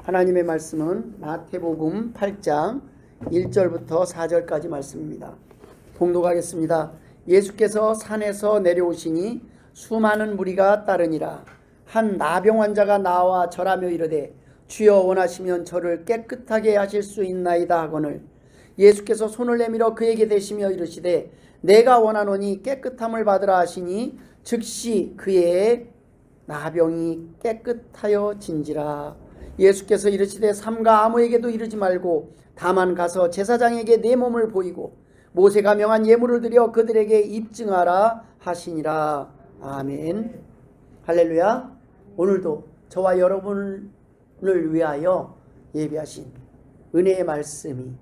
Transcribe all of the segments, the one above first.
하나님의 말씀은 마태복음 8장 1절부터 4절까지 말씀입니다. 봉독하겠습니다. 예수께서 산에서 내려오시니 수많은 무리가 따르니라. 한 나병 환자가 나와 절하며 이르되 주여 원하시면 저를 깨끗하게 하실 수 있나이다 하거늘 예수께서 손을 내밀어 그에게 대시며 이르시되 내가 원하노니 깨끗함을 받으라 하시니 즉시 그의 나병이 깨끗하여 진지라. 예수께서 이르시되 삼가 아무에게도 이르지 말고 다만 가서 제사장에게 내 몸을 보이고 모세가 명한 예물을 드려 그들에게 입증하라 하시니라. 아멘. 할렐루야. 오늘도 저와 여러분을 위하여 예비하신 은혜의 말씀이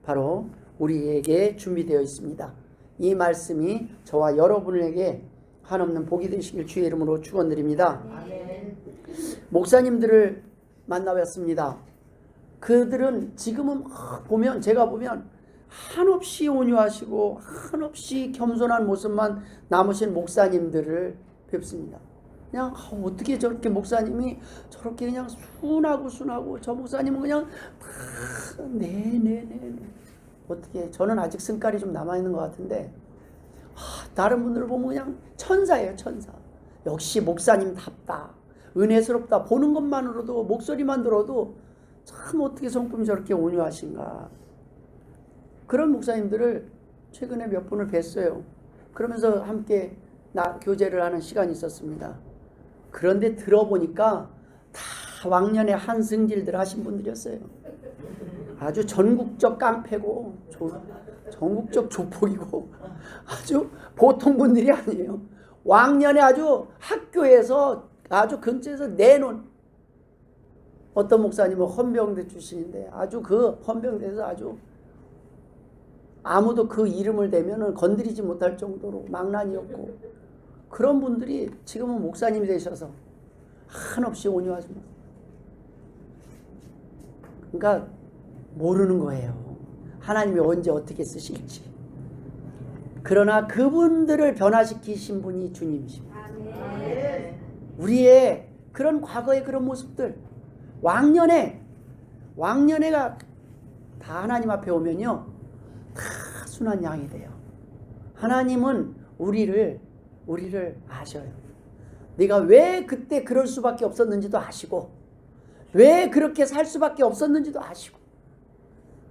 바로 우리에게 준비되어 있습니다. 이 말씀이 저와 여러분에게 한없는 복이 되시길 주의 이름으로 축원드립니다. 아멘. 목사님들을 만나봤습니다. 그들은 지금은 보면 제가 보면 한없이 온유하시고 한없이 겸손한 모습만 남으신 목사님들을 뵙습니다. 그냥 어떻게 저렇게 목사님이 저렇게 그냥 순하고 저 목사님은 그냥 네네네 어떻게 저는 아직 승깔이 좀 남아있는 것 같은데 다른 분들을 보면 그냥 천사예요. 천사. 역시 목사님답다. 은혜스럽다. 보는 것만으로도 목소리만 들어도 참 어떻게 성품이 저렇게 온유하신가. 그런 목사님들을 최근에 몇 분을 뵀어요. 그러면서 함께 교제를 하는 시간이 있었습니다. 그런데 들어보니까 다 왕년에 한승질들 하신 분들이었어요. 아주 전국적 깡패고 전국적 조폭이고 아주 보통 분들이 아니에요. 왕년에 아주 학교에서 아주 근처에서 내놓은 어떤 목사님은 헌병대 출신인데 아주 그 헌병대에서 아주 아무도 그 이름을 대면은 건드리지 못할 정도로 망난이었고 그런 분들이 지금은 목사님이 되셔서 한없이 온유하십니다. 그러니까 모르는 거예요. 하나님이 언제 어떻게 쓰실지. 그러나 그분들을 변화시키신 분이 주님이십니다. 우리의 그런 과거의 그런 모습들 왕년에가 다 하나님 앞에 오면요 다 순한 양이 돼요. 하나님은 우리를 아셔요. 네가 왜 그때 그럴 수밖에 없었는지도 아시고 왜 그렇게 살 수밖에 없었는지도 아시고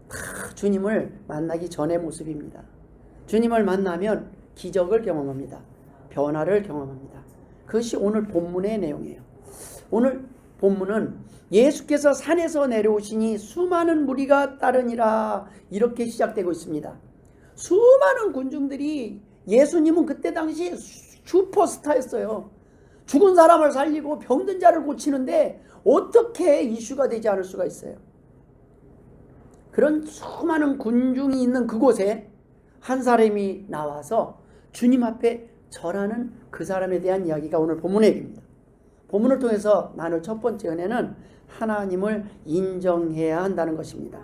다 주님을 만나기 전의 모습입니다. 주님을 만나면 기적을 경험합니다. 변화를 경험합니다. 그것이 오늘 본문의 내용이에요. 오늘 본문은 예수께서 산에서 내려오시니 수많은 무리가 따르니라 이렇게 시작되고 있습니다. 수많은 군중들이 예수님은 그때 당시 슈퍼스타였어요. 죽은 사람을 살리고 병든 자를 고치는데 어떻게 이슈가 되지 않을 수가 있어요. 그런 수많은 군중이 있는 그곳에 한 사람이 나와서 주님 앞에 절하는 그 사람에 대한 이야기가 오늘 본문의 얘기입니다. 본문을 통해서 나눌 첫 번째 은혜는 하나님을 인정해야 한다는 것입니다.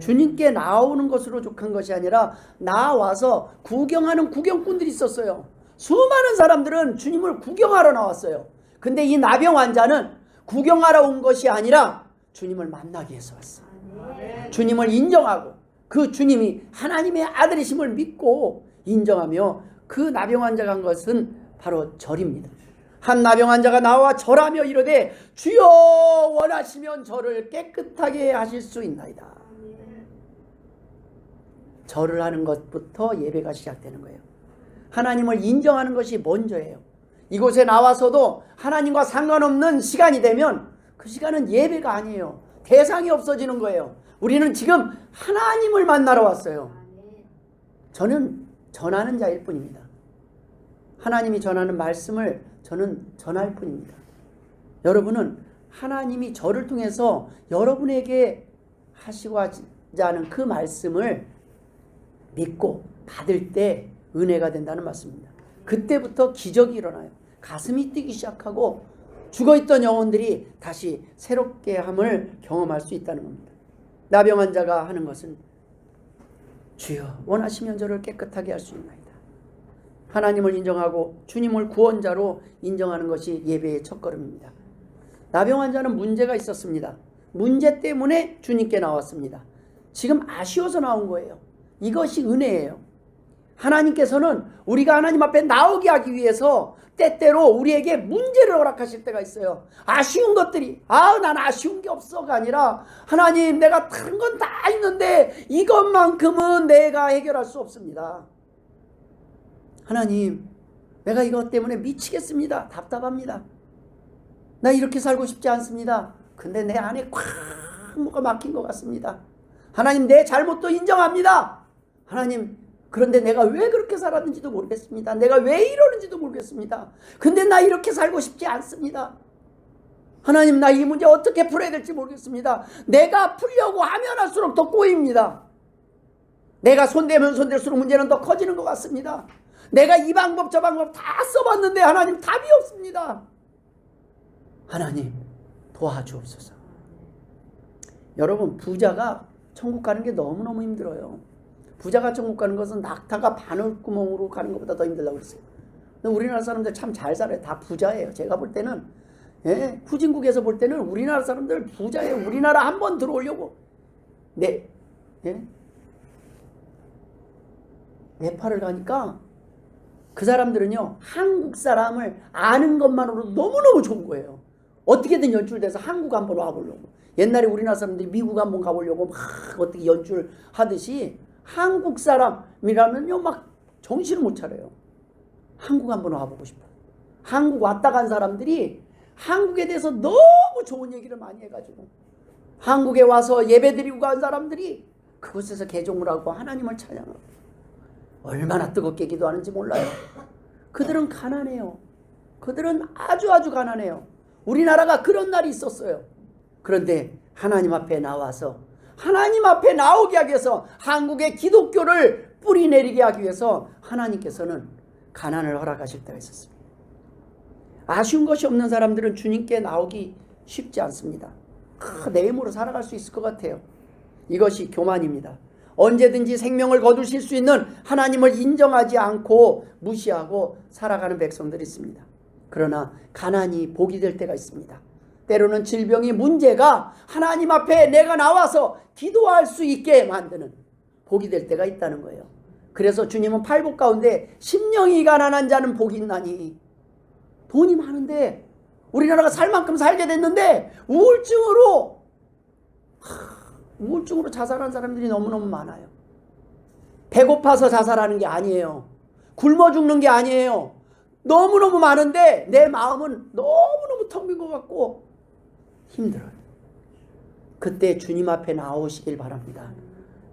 주님께 나오는 것으로 족한 것이 아니라 나와서 구경하는 구경꾼들이 있었어요. 수많은 사람들은 주님을 구경하러 나왔어요. 근데 이 나병 환자는 구경하러 온 것이 아니라 주님을 만나기 위해서 왔어요. 주님을 인정하고 그 주님이 하나님의 아들이심을 믿고 인정하며 그 나병 환자가 한 것은 바로 절입니다. 한 나병 환자가 나와 절하며 이르되 주여 원하시면 저를 깨끗하게 하실 수 있나이다. 절을 하는 것부터 예배가 시작되는 거예요. 하나님을 인정하는 것이 먼저예요. 이곳에 나와서도 하나님과 상관없는 시간이 되면 그 시간은 예배가 아니에요. 대상이 없어지는 거예요. 우리는 지금 하나님을 만나러 왔어요. 저는 전하는 자일 뿐입니다. 하나님이 전하는 말씀을 저는 전할 뿐입니다. 여러분은 하나님이 저를 통해서 여러분에게 하시고자 하는 그 말씀을 믿고 받을 때 은혜가 된다는 말씀입니다. 그때부터 기적이 일어나요. 가슴이 뛰기 시작하고 죽어있던 영혼들이 다시 새롭게 함을 경험할 수 있다는 겁니다. 나병 환자가 하는 것은 주여 원하시면 저를 깨끗하게 할 수 있나이다. 하나님을 인정하고 주님을 구원자로 인정하는 것이 예배의 첫걸음입니다. 나병 환자는 문제가 있었습니다. 문제 때문에 주님께 나왔습니다. 지금 아쉬워서 나온 거예요. 이것이 은혜예요. 하나님께서는 우리가 하나님 앞에 나오게 하기 위해서 때때로 우리에게 문제를 허락하실 때가 있어요. 아쉬운 것들이 난 아쉬운 게 없어가 아니라 하나님 내가 다른 건 다 있는데 이것만큼은 내가 해결할 수 없습니다. 하나님 내가 이것 때문에 미치겠습니다. 답답합니다. 나 이렇게 살고 싶지 않습니다. 근데 내 안에 꽉 뭐가 막힌 것 같습니다. 하나님 내 잘못도 인정합니다. 하나님 그런데 내가 왜 그렇게 살았는지도 모르겠습니다. 내가 왜 이러는지도 모르겠습니다. 근데 나 이렇게 살고 싶지 않습니다. 하나님 나 이 문제 어떻게 풀어야 될지 모르겠습니다. 내가 풀려고 하면 할수록 더 꼬입니다. 내가 손대면 손댈수록 문제는 더 커지는 것 같습니다. 내가 이 방법 저 방법 다 써봤는데 하나님 답이 없습니다. 하나님 도와주옵소서. 여러분 부자가 천국 가는 게 너무너무 힘들어요. 부자가 천국 가는 것은 낙타가 바늘구멍으로 가는 것보다 더 힘들다고 그랬어요. 근데 우리나라 사람들 참 잘 살아요. 다 부자예요. 제가 볼 때는 후진국에서 볼 때는 우리나라 사람들 부자예요. 우리나라 한번 들어오려고 네팔을 가니까 그 사람들은요 한국 사람을 아는 것만으로도 너무너무 좋은 거예요. 어떻게든 연출돼서 한국 한번 와보려고. 옛날에 우리나라 사람들이 미국 한번 가보려고 막 어떻게 연출하듯이 한국 사람이라면요 막 정신을 못 차려요. 한국 한번 와보고 싶어요. 한국 왔다 간 사람들이 한국에 대해서 너무 좋은 얘기를 많이 해가지고 한국에 와서 예배 드리고 간 사람들이 그곳에서 개종을 하고 하나님을 찬양하고 얼마나 뜨겁게 기도하는지 몰라요. 그들은 가난해요. 그들은 아주 가난해요. 우리나라가 그런 날이 있었어요. 그런데 하나님 앞에 나와서 하나님 앞에 나오게 하기 위해서 한국의 기독교를 뿌리내리게 하기 위해서 하나님께서는 가난을 허락하실 때가 있었습니다. 아쉬운 것이 없는 사람들은 주님께 나오기 쉽지 않습니다. 내 힘으로 살아갈 수 있을 것 같아요. 이것이 교만입니다. 언제든지 생명을 거두실 수 있는 하나님을 인정하지 않고 무시하고 살아가는 백성들이 있습니다. 그러나 가난이 복이 될 때가 있습니다. 때로는 질병이 문제가 하나님 앞에 내가 나와서 기도할 수 있게 만드는 복이 될 때가 있다는 거예요. 그래서 주님은 팔복 가운데 심령이 가난한 자는 복이 있나니, 돈이 많은데 우리나라가 살 만큼 살게 됐는데 우울증으로 자살한 사람들이 너무너무 많아요. 배고파서 자살하는 게 아니에요. 굶어 죽는 게 아니에요. 너무너무 많은데 내 마음은 너무너무 텅 빈 것 같고 힘들어요. 그때 주님 앞에 나오시길 바랍니다.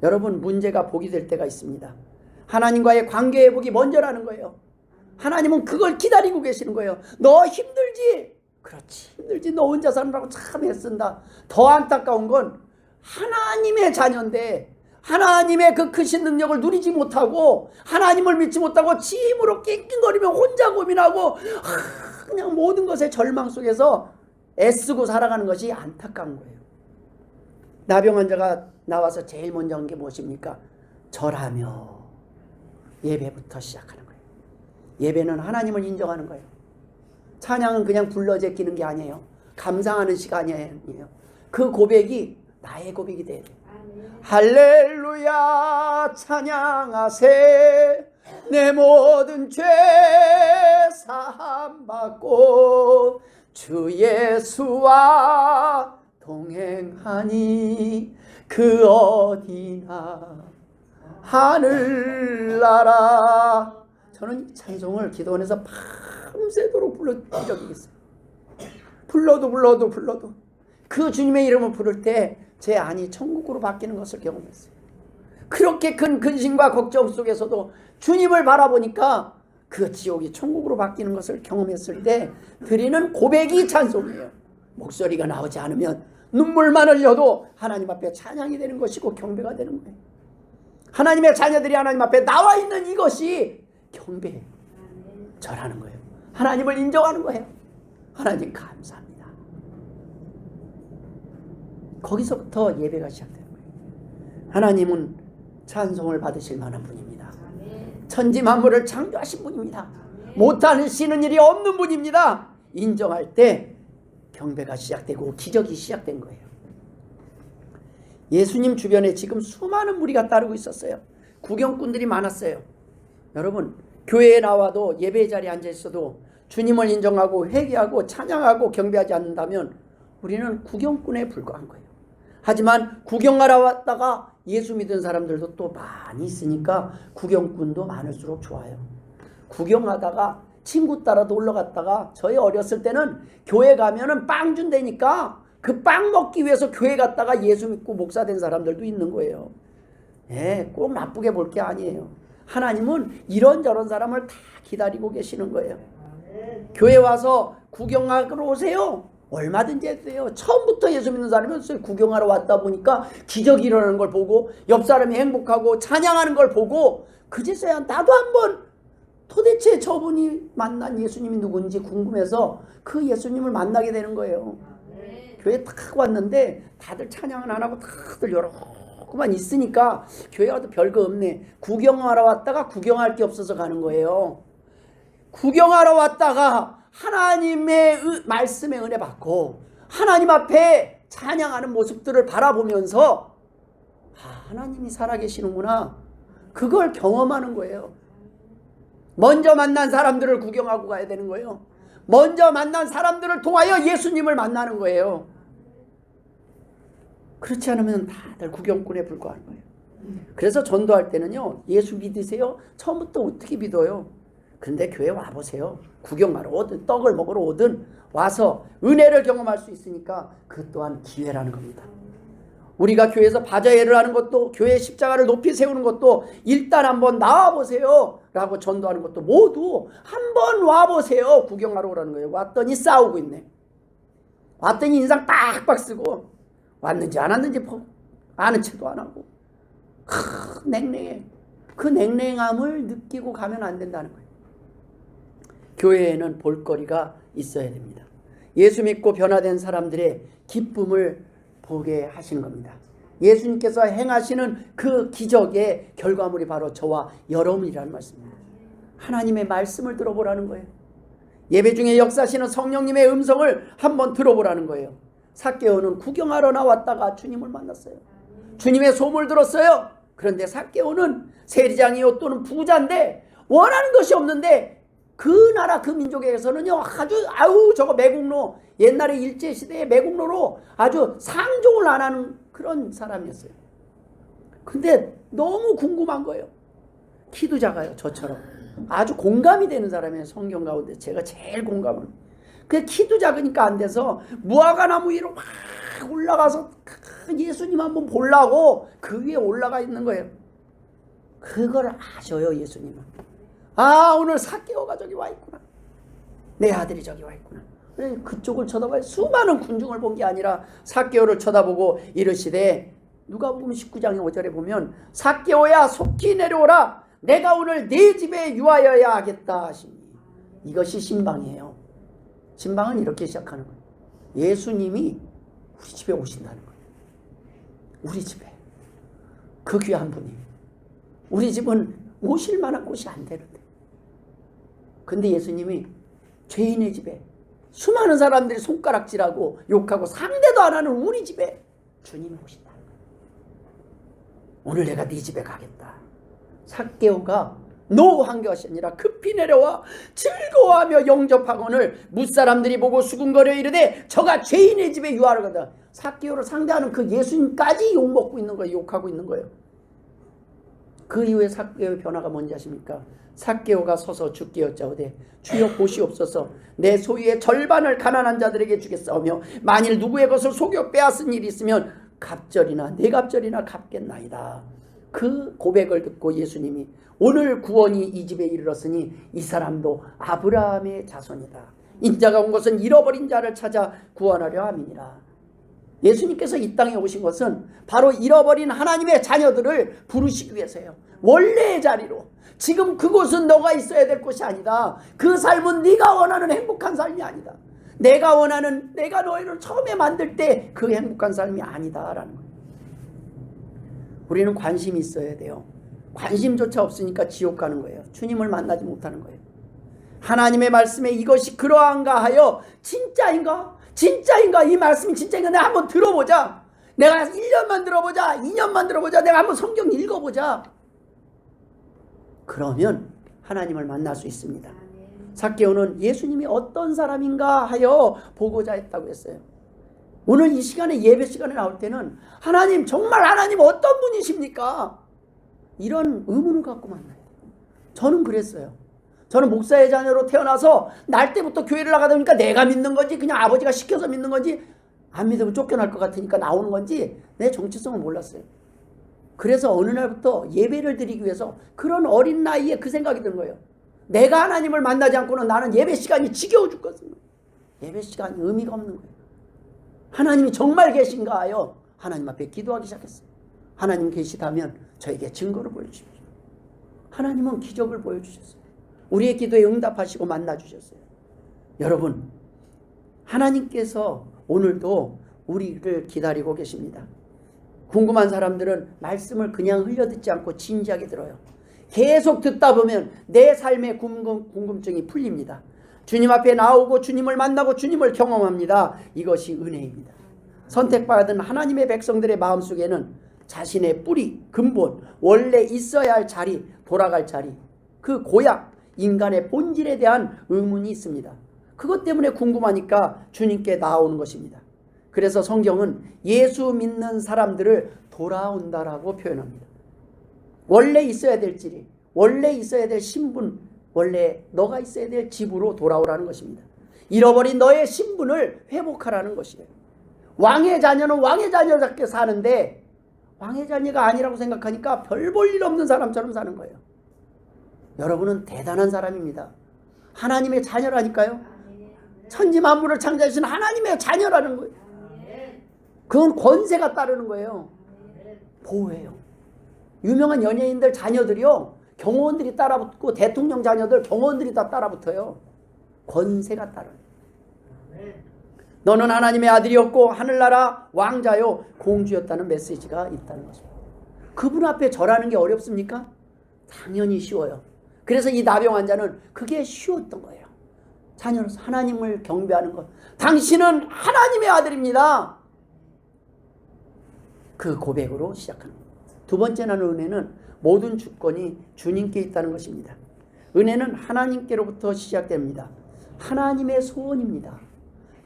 여러분 문제가 복이 될 때가 있습니다. 하나님과의 관계 회복이 먼저라는 거예요. 하나님은 그걸 기다리고 계시는 거예요. 너 힘들지? 그렇지, 힘들지. 너 혼자 사느라고 참 애쓴다. 더 안타까운 건 하나님의 자녀인데 하나님의 그 크신 능력을 누리지 못하고 하나님을 믿지 못하고 지 힘으로 낑낑거리며 혼자 고민하고 그냥 모든 것에 절망 속에서 애쓰고 살아가는 것이 안타까운 거예요. 나병 환자가 나와서 제일 먼저 한 게 무엇입니까? 절하며 예배부터 시작하는 거예요. 예배는 하나님을 인정하는 거예요. 찬양은 그냥 불러 제끼는 게 아니에요. 감상하는 시간이에요. 그 고백이 나의 고백이 돼야 돼요. 할렐루야 찬양하세 내 모든 죄 사함 받고 주 예수와 동행하니 그 어디나 하늘나라. 저는 이 찬송을 기도원에서 밤새도록 불러본 적이 있어요. 불러도 그 주님의 이름을 부를 때 제 안이 천국으로 바뀌는 것을 경험했어요. 그렇게 큰 근심과 걱정 속에서도 주님을 바라보니까 그 지옥이 천국으로 바뀌는 것을 경험했을 때 드리는 고백이 찬송이에요. 목소리가 나오지 않으면 눈물만 흘려도 하나님 앞에 찬양이 되는 것이고 경배가 되는 거예요. 하나님의 자녀들이 하나님 앞에 나와 있는 이것이 경배예요. 절하는 거예요. 하나님을 인정하는 거예요. 하나님 감사합니다. 거기서부터 예배가 시작되는 거예요. 하나님은 찬송을 받으실 만한 분입니다. 천지 만물을 창조하신 분입니다. 못하시는 일이 없는 분입니다. 인정할 때 경배가 시작되고 기적이 시작된 거예요. 예수님 주변에 지금 수많은 무리가 따르고 있었어요. 구경꾼들이 많았어요. 여러분, 교회에 나와도 예배 자리에 앉아 있어도 주님을 인정하고 회개하고 찬양하고 경배하지 않는다면 우리는 구경꾼에 불과한 거예요. 하지만 구경하러 왔다가 예수 믿은 사람들도 또 많이 있으니까 구경꾼도 많을수록 좋아요. 구경하다가 친구 따라 놀러 갔다가, 저희 어렸을 때는 교회 가면은 빵 준다니까 그 빵 먹기 위해서 교회 갔다가 예수 믿고 목사 된 사람들도 있는 거예요. 꼭 나쁘게 볼 게 아니에요. 하나님은 이런저런 사람을 다 기다리고 계시는 거예요. 교회 와서 구경하러 오세요. 얼마든지 했어요. 처음부터 예수 믿는 사람이 구경하러 왔다 보니까 기적이 일어나는 걸 보고 옆 사람이 행복하고 찬양하는 걸 보고 그제서야 나도 한번 도대체 저분이 만난 예수님이 누군지 궁금해서 그 예수님을 만나게 되는 거예요. 교회 탁 왔는데 다들 찬양은 안 하고 다들 여러만 있으니까 교회 와도 별거 없네. 구경하러 왔다가 구경할 게 없어서 가는 거예요. 구경하러 왔다가 하나님의 말씀에 은혜 받고 하나님 앞에 찬양하는 모습들을 바라보면서 하나님이 살아계시는구나, 그걸 경험하는 거예요. 먼저 만난 사람들을 구경하고 가야 되는 거예요. 먼저 만난 사람들을 통하여 예수님을 만나는 거예요. 그렇지 않으면 다들 구경꾼에 불과한 거예요. 그래서 전도할 때는요, 예수 믿으세요? 처음부터 어떻게 믿어요? 근데 교회 와보세요. 구경하러 오든 떡을 먹으러 오든 와서 은혜를 경험할 수 있으니까 그 또한 기회라는 겁니다. 우리가 교회에서 바자회를 하는 것도, 교회 십자가를 높이 세우는 것도 일단 한번 나와보세요 라고 전도하는 것도 모두 한번 와보세요, 구경하러 오라는 거예요. 왔더니 싸우고 있네. 왔더니 인상 빡빡 쓰고 왔는지 안 왔는지 아는 체도 안 하고 냉랭해. 그 냉랭함을 느끼고 가면 안 된다는 거예요. 교회에는 볼거리가 있어야 됩니다. 예수 믿고 변화된 사람들의 기쁨을 보게 하시는 겁니다. 예수님께서 행하시는 그 기적의 결과물이 바로 저와 여러분이라는 말씀입니다. 하나님의 말씀을 들어보라는 거예요. 예배 중에 역사하시는 성령님의 음성을 한번 들어보라는 거예요. 삭개오는 구경하러 나왔다가 주님을 만났어요. 주님의 소문을 들었어요. 그런데 삭개오는 세리장이요 또는 부자인데 원하는 것이 없는데 그 나라 그 민족에서는요 아주 저거 매국노, 옛날에 일제시대의 매국노로 아주 상종을 안 하는 그런 사람이었어요. 근데 너무 궁금한 거예요. 키도 작아요. 저처럼 아주 공감이 되는 사람이에요. 성경 가운데 제가 제일 공감은. 그 키도 작으니까 안 돼서 무화과나무 위로 막 올라가서 예수님 한번 보려고 그 위에 올라가 있는 거예요. 그걸 아셔요, 예수님은. 오늘 삭개오가 저기 와 있구나. 내 아들이 저기 와 있구나. 그쪽을 쳐다봐요. 수많은 군중을 본 게 아니라 삭개오를 쳐다보고 이르시되, 누가복음 19장 5절에 보면 삭개오야 속히 내려오라, 내가 오늘 네 집에 유하여야 하겠다 하시니, 이것이 신방이에요. 신방은 이렇게 시작하는 거예요. 예수님이 우리 집에 오신다는 거예요. 우리 집에. 그 귀한 분이. 우리 집은 오실 만한 곳이 안 되는데. 근데 예수님이 죄인의 집에, 수많은 사람들이 손가락질하고 욕하고 상대도 안 하는 우리 집에 주님이 오신다. 오늘 내가 네 집에 가겠다. 삭개오가 노한 것이 아니라 급히 내려와 즐거워하며 영접하거늘 뭇사람들이 보고 수군거려 이르되 저가 죄인의 집에 유하러 가다. 삭개오를 상대하는 그 예수님까지 욕먹고 있는 거예요. 욕하고 있는 거예요. 그 이후에 삭개오의 변화가 뭔지 아십니까? 삭개오가 서서 주께 여짜오되 주여 보시옵소서, 내 소유의 절반을 가난한 자들에게 주겠사오며 만일 누구의 것을 속여 빼앗은 일이 있으면 갑절이나 네 갑절이나 갚겠나이다. 그 고백을 듣고 예수님이 오늘 구원이 이 집에 이르렀으니 이 사람도 아브라함의 자손이다. 인자가 온 것은 잃어버린 자를 찾아 구원하려 함이니라. 예수님께서 이 땅에 오신 것은 바로 잃어버린 하나님의 자녀들을 부르시기 위해서예요. 원래의 자리로. 지금 그곳은 너가 있어야 될 곳이 아니다. 그 삶은 네가 원하는 행복한 삶이 아니다. 내가 원하는, 내가 너희를 처음에 만들 때 그 행복한 삶이 아니다라는 거예요. 우리는 관심이 있어야 돼요. 관심조차 없으니까 지옥 가는 거예요. 주님을 만나지 못하는 거예요. 하나님의 말씀에 이것이 그러한가 하여 진짜인가? 진짜인가? 이 말씀이 진짜인가? 내가 한번 들어보자. 내가 1년만 들어보자, 2년만 들어보자, 내가 한번 성경 읽어보자. 그러면 하나님을 만날 수 있습니다. 삭개오는 예수님이 어떤 사람인가 하여 보고자 했다고 했어요. 오늘 이 시간에, 예배 시간에 나올 때는 하나님, 정말 하나님 어떤 분이십니까? 이런 의문을 갖고 만나요. 저는 그랬어요. 저는 목사의 자녀로 태어나서 날 때부터 교회를 나가다 보니까 내가 믿는 건지, 그냥 아버지가 시켜서 믿는 건지, 안 믿으면 쫓겨날 것 같으니까 나오는 건지 내 정체성을 몰랐어요. 그래서 어느 날부터 예배를 드리기 위해서 그런 어린 나이에 그 생각이 든 거예요. 내가 하나님을 만나지 않고는 나는 예배 시간이 지겨워 죽거든요. 예배 시간이 의미가 없는 거예요. 하나님이 정말 계신가 하여 하나님 앞에 기도하기 시작했어요. 하나님 계시다면 저에게 증거를 보여주십시오. 하나님은 기적을 보여주셨어요. 우리의 기도에 응답하시고 만나주셨어요. 여러분, 하나님께서 오늘도 우리를 기다리고 계십니다. 궁금한 사람들은 말씀을 그냥 흘려듣지 않고 진지하게 들어요. 계속 듣다 보면 내 삶의 궁금증이 풀립니다. 주님 앞에 나오고 주님을 만나고 주님을 경험합니다. 이것이 은혜입니다. 선택받은 하나님의 백성들의 마음속에는 자신의 뿌리, 근본, 원래 있어야 할 자리, 돌아갈 자리, 그 고향, 인간의 본질에 대한 의문이 있습니다. 그것 때문에 궁금하니까 주님께 나오는 것입니다. 그래서 성경은 예수 믿는 사람들을 돌아온다라고 표현합니다. 원래 있어야 될 지리, 원래 있어야 될 신분, 원래 너가 있어야 될 집으로 돌아오라는 것입니다. 잃어버린 너의 신분을 회복하라는 것이에요. 왕의 자녀는 왕의 자녀답게 사는데 왕의 자녀가 아니라고 생각하니까 별 볼 일 없는 사람처럼 사는 거예요. 여러분은 대단한 사람입니다. 하나님의 자녀라니까요. 천지 만물을 창조하신 하나님의 자녀라는 거예요. 그건 권세가 따르는 거예요. 보호해요. 유명한 연예인들 자녀들이요, 경호원들이 따라붙고 대통령 자녀들 경호원들이 다 따라붙어요. 권세가 따라요. 너는 하나님의 아들이었고 하늘나라 왕자요 공주였다는 메시지가 있다는 것입니다. 그분 앞에 절하는 게 어렵습니까? 당연히 쉬워요. 그래서 이 나병 환자는 그게 쉬웠던 거예요. 자녀로서 하나님을 경배하는 것. 당신은 하나님의 아들입니다. 그 고백으로 시작하는 것. 두 번째 나는 은혜는 모든 주권이 주님께 있다는 것입니다. 은혜는 하나님께로부터 시작됩니다. 하나님의 소원입니다.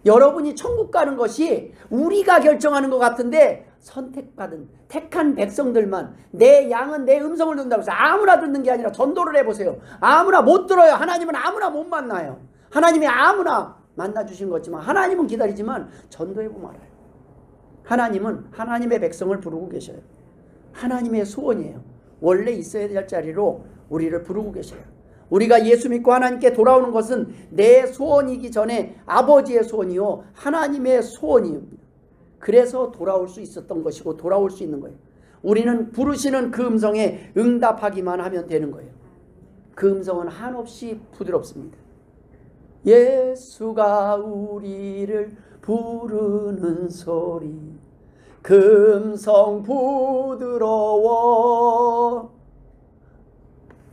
여러분이 천국 가는 것이 우리가 결정하는 것 같은데 선택받은 택한 백성들만, 내 양은 내 음성을 듣는다고 해서 아무나 듣는 게 아니라 전도를 해보세요. 아무나 못 들어요. 하나님은 아무나 못 만나요. 하나님이 아무나 만나주신 거지만 하나님은 기다리지만 전도해보면 알아요. 하나님은 하나님의 백성을 부르고 계셔요. 하나님의 소원이에요. 원래 있어야 될 자리로 우리를 부르고 계셔요. 우리가 예수 믿고 하나님께 돌아오는 것은 내 소원이기 전에 아버지의 소원이요 하나님의 소원입니다. 그래서 돌아올 수 있었던 것이고 돌아올 수 있는 거예요. 우리는 부르시는 그 음성에 응답하기만 하면 되는 거예요. 그 음성은 한없이 부드럽습니다. 예수가 우리를 부르는 소리, 그 음성 부드러워.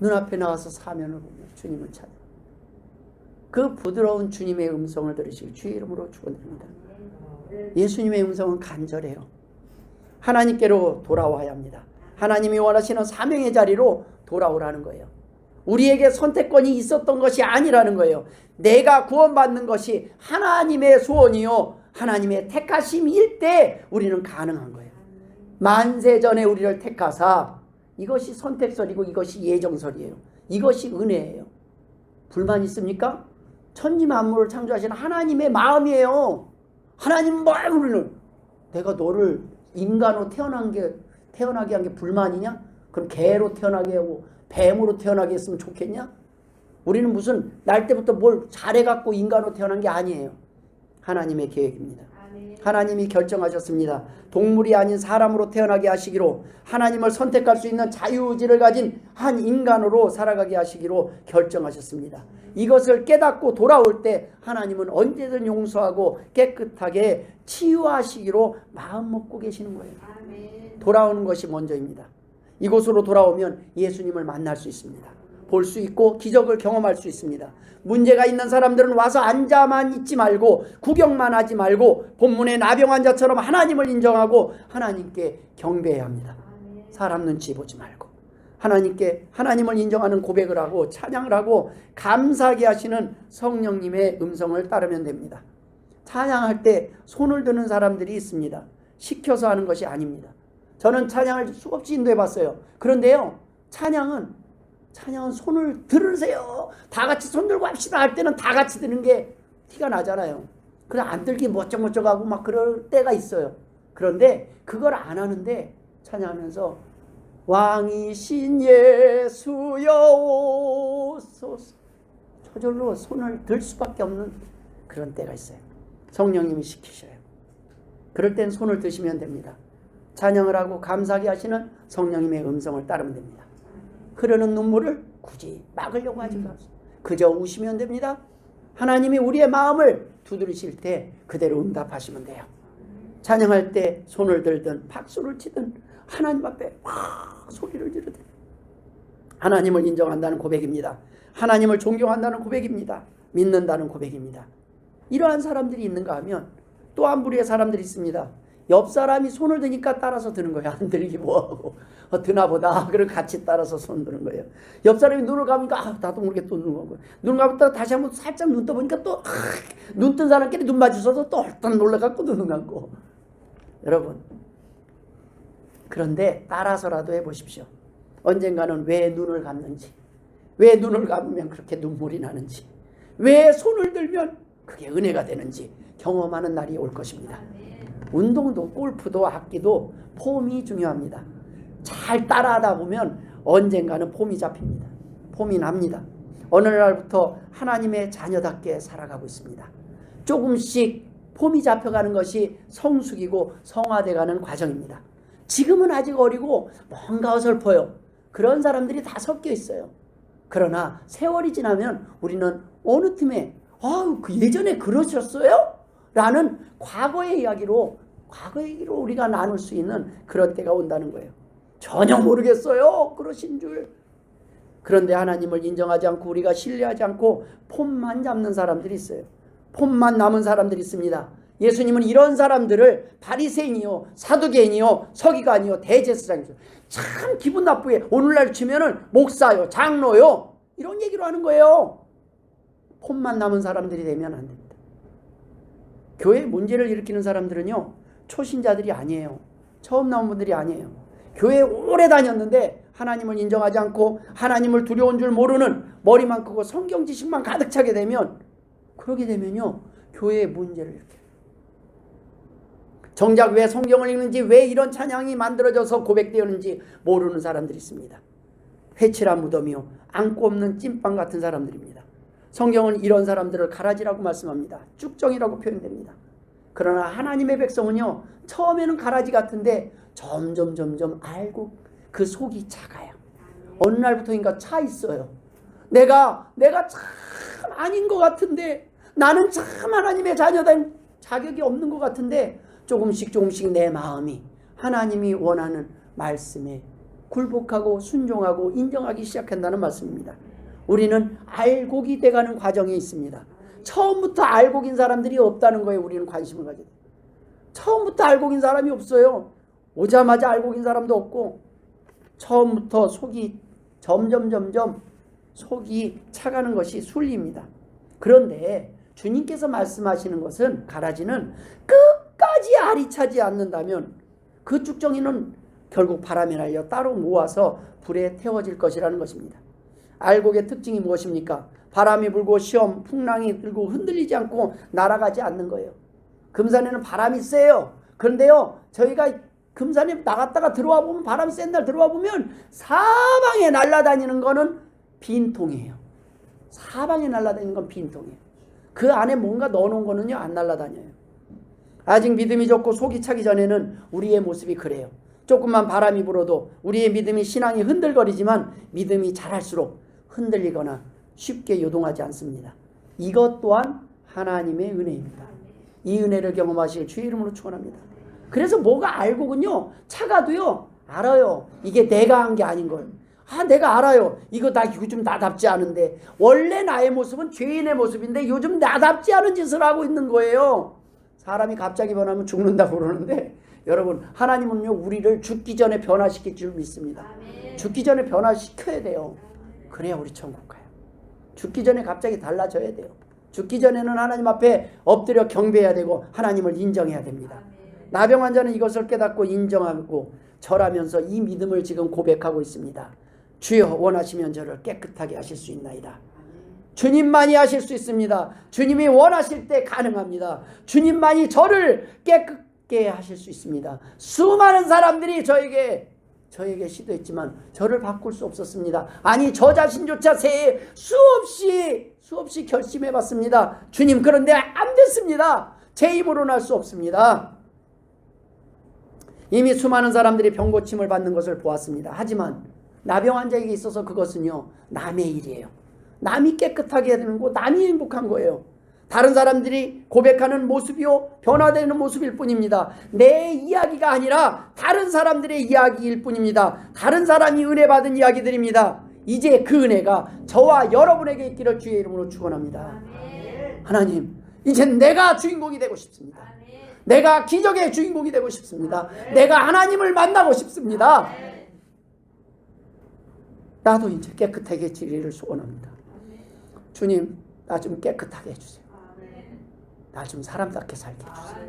눈앞에 나와서 사면을 보며 주님을 찾아. 그 부드러운 주님의 음성을 들으시기 주의 이름으로 축원드립니다. 예수님의 음성은 간절해요. 하나님께로 돌아와야 합니다. 하나님이 원하시는 사명의 자리로 돌아오라는 거예요. 우리에게 선택권이 있었던 것이 아니라는 거예요. 내가 구원받는 것이 하나님의 소원이요 하나님의 택하심일 때 우리는 가능한 거예요. 만세전에 우리를 택하사, 이것이 선택설이고 이것이 예정설이에요. 이것이 은혜예요. 불만 있습니까? 천지 만물을 창조하신 하나님의 마음이에요. 하나님 뭘 우리는, 내가 너를 인간으로 태어나게 한 게 불만이냐? 그럼 개로 태어나게 하고 뱀으로 태어나게 했으면 좋겠냐? 우리는 무슨 날 때부터 뭘 잘해갖고 인간으로 태어난 게 아니에요. 하나님의 계획입니다. 하나님이 결정하셨습니다. 동물이 아닌 사람으로 태어나게 하시기로, 하나님을 선택할 수 있는 자유의지를 가진 한 인간으로 살아가게 하시기로 결정하셨습니다. 이것을 깨닫고 돌아올 때 하나님은 언제든 용서하고 깨끗하게 치유하시기로 마음 먹고 계시는 거예요. 돌아오는 것이 먼저입니다. 이곳으로 돌아오면 예수님을 만날 수 있습니다. 볼 수 있고 기적을 경험할 수 있습니다. 문제가 있는 사람들은 와서 앉아만 있지 말고 구경만 하지 말고 본문의 나병 환자처럼 하나님을 인정하고 하나님께 경배해야 합니다. 사람 눈치 보지 말고 하나님께 하나님을 인정하는 고백을 하고 찬양을 하고 감사하게 하시는 성령님의 음성을 따르면 됩니다. 찬양할 때 손을 드는 사람들이 있습니다. 시켜서 하는 것이 아닙니다. 저는 찬양을 수없이 인도해 봤어요. 그런데요, 찬양은 손을 들으세요. 다 같이 손 들고 합시다 할 때는 다 같이 드는 게 티가 나잖아요. 그냥 안 들기 멋쩍멋쩍하고 막 그럴 때가 있어요. 그런데 그걸 안 하는데 찬양하면서 왕이신 예수여 오소서 저절로 손을 들 수밖에 없는 그런 때가 있어요. 성령님이 시키셔요. 그럴 땐 손을 드시면 됩니다. 찬양을 하고 감사하게 하시는 성령님의 음성을 따르면 됩니다. 흐르는 눈물을 굳이 막으려고 하지 마세요. 그저 우시면 됩니다. 하나님이 우리의 마음을 두드리실 때 그대로 응답하시면 돼요. 찬양할 때 손을 들든 박수를 치든 하나님 앞에 소리를 지르든 하나님을 인정한다는 고백입니다. 하나님을 존경한다는 고백입니다. 믿는다는 고백입니다. 이러한 사람들이 있는가 하면 또 한 부류의 사람들이 있습니다. 옆 사람이 손을 드니까 따라서 드는 거예요. 안 들기 뭐하고 드나 보다. 그리고 같이 따라서 손 드는 거예요. 옆 사람이 눈을 감으니까 나도 모르게 또 눈을 감고 눈을 감았다가 다시 한번 살짝 눈 떠보니까 또 눈 뜬 사람끼리 눈 마주쳐서 또 얼른 놀라갖고 눈을 감고. 여러분, 그런데 따라서라도 해보십시오. 언젠가는 왜 눈을 감는지, 왜 눈을 감으면 그렇게 눈물이 나는지, 왜 손을 들면 그게 은혜가 되는지 경험하는 날이 올 것입니다. 운동도 골프도 악기도 폼이 중요합니다. 잘 따라하다 보면 언젠가는 폼이 잡힙니다. 폼이 납니다. 어느 날부터 하나님의 자녀답게 살아가고 있습니다. 조금씩 폼이 잡혀가는 것이 성숙이고 성화돼가는 과정입니다. 지금은 아직 어리고 뭔가 어설퍼요. 그런 사람들이 다 섞여 있어요. 그러나 세월이 지나면 우리는 어느 틈에 그 예전에 그러셨어요? 라는 과거의 얘기로 우리가 나눌 수 있는 그런 때가 온다는 거예요. 전혀 모르겠어요. 그러신 줄. 그런데 하나님을 인정하지 않고 우리가 신뢰하지 않고 폼만 잡는 사람들이 있어요. 폼만 남은 사람들이 있습니다. 예수님은 이런 사람들을 바리새인이요, 사두개인이요, 서기관이요, 대제사장이요. 참 기분 나쁘게 오늘날 치면은 목사요, 장로요 이런 얘기로 하는 거예요. 폼만 남은 사람들이 되면 안 됩니다. 교회에 문제를 일으키는 사람들은요, 초신자들이 아니에요. 처음 나온 분들이 아니에요. 교회에 오래 다녔는데 하나님을 인정하지 않고 하나님을 두려운 줄 모르는 머리만 크고 성경 지식만 가득 차게 되면, 그러게 되면요 교회에 문제를 일으켜요. 정작 왜 성경을 읽는지, 왜 이런 찬양이 만들어져서 고백되었는지 모르는 사람들이 있습니다. 회칠한 무덤이요, 안고 없는 찐빵 같은 사람들입니다. 성경은 이런 사람들을 가라지라고 말씀합니다. 쭉정이라고 표현됩니다. 그러나 하나님의 백성은요, 처음에는 가라지 같은데 점점 알고 그 속이 차가요. 어느 날부터인가 차 있어요. 내가 참 아닌 것 같은데, 나는 참 하나님의 자녀된 자격이 없는 것 같은데, 조금씩 내 마음이 하나님이 원하는 말씀에 굴복하고 순종하고 인정하기 시작한다는 말씀입니다. 우리는 알곡이 돼가는 과정에 있습니다. 처음부터 알곡인 사람들이 없다는 거에 우리는 관심을 가져야 돼요. 처음부터 알곡인 사람이 없어요. 오자마자 알곡인 사람도 없고, 처음부터 속이 점점 속이 차가는 것이 순리입니다. 그런데 주님께서 말씀하시는 것은, 가라지는 끝까지 알이 차지 않는다면 그 쭉정이는 결국 바람에 날려 따로 모아서 불에 태워질 것이라는 것입니다. 알곡의 특징이 무엇입니까? 바람이 불고 시험, 풍랑이 들고 흔들리지 않고 날아가지 않는 거예요. 금산에는 바람이 세요. 그런데요, 저희가 금산에 나갔다가 들어와 보면, 바람이 센 날 들어와 보면 사방에 날아다니는 거는 빈통이에요. 사방에 날아다니는 건 빈통이에요. 그 안에 뭔가 넣어놓은 거는요 안 날아다녀요. 아직 믿음이 적고 속이 차기 전에는 우리의 모습이 그래요. 조금만 바람이 불어도 우리의 믿음이, 신앙이 흔들거리지만 믿음이 자랄수록 흔들리거나 쉽게 요동하지 않습니다. 이것 또한 하나님의 은혜입니다. 이 은혜를 경험하실 주의 이름으로 축원합니다. 그래서 뭐가 알곡은요, 차가도요 알아요. 이게 내가 한 게 아닌 걸. 내가 알아요. 이거 요즘 나답지 않은데. 원래 나의 모습은 죄인의 모습인데 요즘 나답지 않은 짓을 하고 있는 거예요. 사람이 갑자기 변하면 죽는다고 그러는데 여러분, 하나님은요 우리를 죽기 전에 변화시킬 줄 믿습니다. 죽기 전에 변화시켜야 돼요. 그래야 우리 천국 가요. 죽기 전에 갑자기 달라져야 돼요. 죽기 전에는 하나님 앞에 엎드려 경배해야 되고 하나님을 인정해야 됩니다. 나병 환자는 이것을 깨닫고 인정하고 절하면서 이 믿음을 지금 고백하고 있습니다. 주여, 원하시면 저를 깨끗하게 하실 수 있나이다. 주님만이 하실 수 있습니다. 주님이 원하실 때 가능합니다. 주님만이 저를 깨끗게 하실 수 있습니다. 수많은 사람들이 저에게 시도했지만 저를 바꿀 수 없었습니다. 아니, 저 자신조차 새해 수없이 결심해봤습니다. 주님, 그런데 안 됐습니다. 제 힘으로는 할 수 없습니다. 이미 수많은 사람들이 병고침을 받는 것을 보았습니다. 하지만 나병 환자에게 있어서 그것은요 남의 일이에요. 남이 깨끗하게 되는 거, 남이 행복한 거예요. 다른 사람들이 고백하는 모습이요 변화되는 모습일 뿐입니다. 내 이야기가 아니라 다른 사람들의 이야기일 뿐입니다. 다른 사람이 은혜 받은 이야기들입니다. 이제 그 은혜가 저와 여러분에게 있기를 주의 이름으로 축원합니다. 하나님, 이제 내가 주인공이 되고 싶습니다. 내가 기적의 주인공이 되고 싶습니다. 내가 하나님을 만나고 싶습니다. 나도 이제 깨끗하게 지리를 소원합니다. 주님, 나 좀 깨끗하게 해주세요. 나 좀 사람답게 살게 해주세요.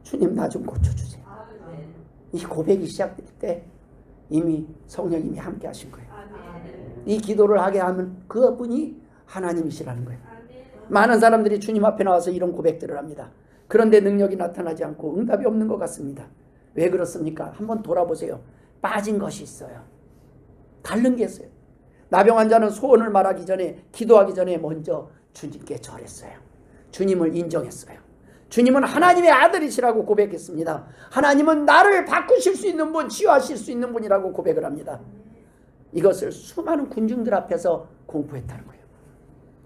주님, 나 좀 고쳐주세요. 이 고백이 시작될 때 이미 성령님이 함께 하신 거예요. 이 기도를 하게 하면 그분이 하나님이시라는 거예요. 많은 사람들이 주님 앞에 나와서 이런 고백들을 합니다. 그런데 능력이 나타나지 않고 응답이 없는 것 같습니다. 왜 그렇습니까? 한번 돌아보세요. 빠진 것이 있어요. 다른 게 있어요. 나병 환자는 소원을 말하기 전에, 기도하기 전에 먼저 주님께 절했어요. 주님을 인정했어요. 주님은 하나님의 아들이시라고 고백했습니다. 하나님은 나를 바꾸실 수 있는 분, 치유하실 수 있는 분이라고 고백을 합니다. 이것을 수많은 군중들 앞에서 공포했다는 거예요.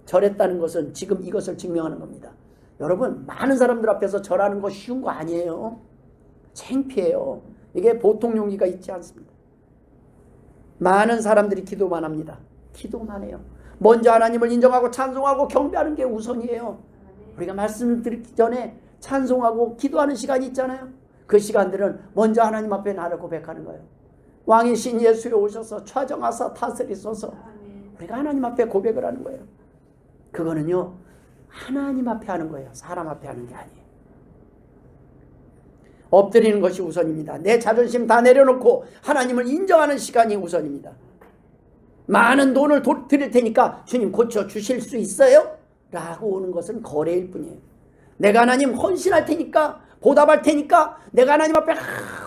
절했다는 것은 지금 이것을 증명하는 겁니다. 여러분, 많은 사람들 앞에서 절하는 거 쉬운 거 아니에요. 창피해요. 이게 보통 용기가 있지 않습니다. 많은 사람들이 기도만 합니다. 기도만 해요. 먼저 하나님을 인정하고 찬송하고 경배하는 게 우선이에요. 우리가 말씀을 드리기 전에 찬송하고 기도하는 시간이 있잖아요. 그 시간들은 먼저 하나님 앞에 나를 고백하는 거예요. 왕이신 예수여 오셔서 좌정하사 다스리소서. 우리가 하나님 앞에 고백을 하는 거예요. 그거는요 하나님 앞에 하는 거예요. 사람 앞에 하는 게 아니에요. 엎드리는 것이 우선입니다. 내 자존심 다 내려놓고 하나님을 인정하는 시간이 우선입니다. 많은 돈을 드릴 테니까 주님 고쳐주실 수 있어요? 라고 오는 것은 거래일 뿐이에요. 내가 하나님 헌신할 테니까, 보답할 테니까, 내가 하나님 앞에